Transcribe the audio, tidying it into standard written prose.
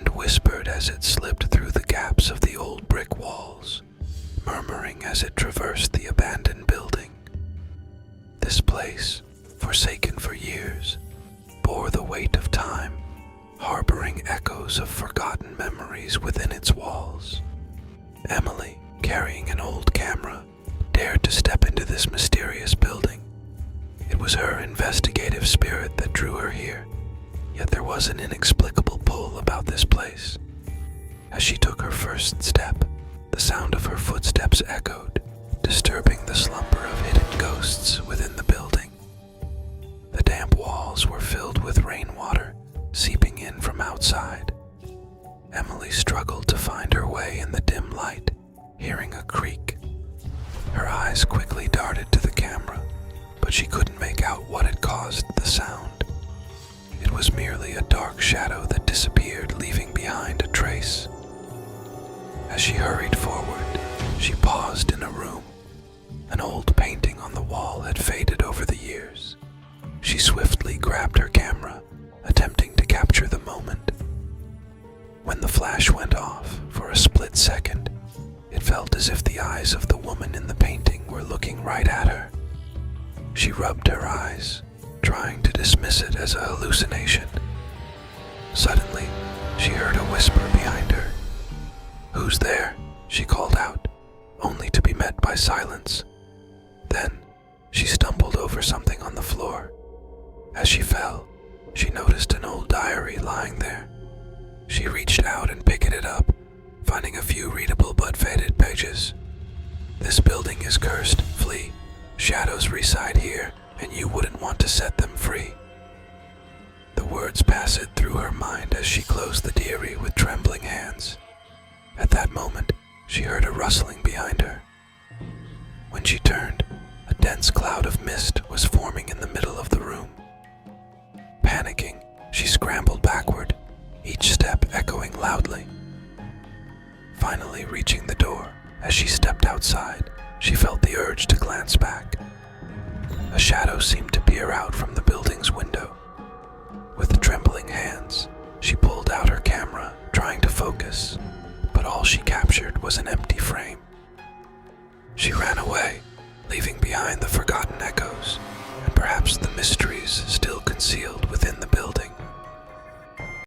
hand whispered as it slipped through the gaps of the old brick walls, murmuring as it traversed the abandoned building. This place, forsaken for years, bore the weight of time, harboring echoes of forgotten memories within its walls. Emily, carrying an old camera, dared to step into this mysterious building. It was her investigative spirit that drew her here, yet there was an inexplicable pull about this place. As she took her first step, the sound of her footsteps echoed, disturbing the slumber of hidden ghosts within the building. The damp walls were filled with rainwater, seeping in from outside. Emily struggled to find her way in the dim light, hearing a creak. Her eyes quickly darted to the camera, but she couldn't make out what had caused the sound. It was merely a dark shadow that disappeared, leaving behind a trace. As she hurried forward, she paused in a room. An old painting on the wall had faded over the years. She swiftly grabbed her camera, attempting to capture the moment. When the flash went off for a split second, it felt as if the eyes of the woman in the painting were looking right at her. She rubbed her eyes, trying to dismiss it as a hallucination. Suddenly, she heard a whisper behind her. "Who's there?" she called out, only to be met by silence. Then, she stumbled over something on the floor. As she fell, she noticed an old diary lying there. She reached out and picked it up, finding a few readable but faded pages. "This building is cursed. Flee. Shadows reside here, and you wouldn't want to set them free." The words passed through her mind as she closed the diary with trembling hands. At that moment, she heard a rustling behind her. When she turned, a dense cloud of mist was forming in the middle of the room. Panicking, she scrambled backward, each step echoing loudly. Finally reaching the door, as she stepped outside, she felt the urge to glance back. A shadow seemed to peer out from the building's window. With trembling hands, she pulled out her camera, trying to focus, but all she captured was an empty frame. She ran away, leaving behind the forgotten echoes, and perhaps the mysteries still concealed within the building.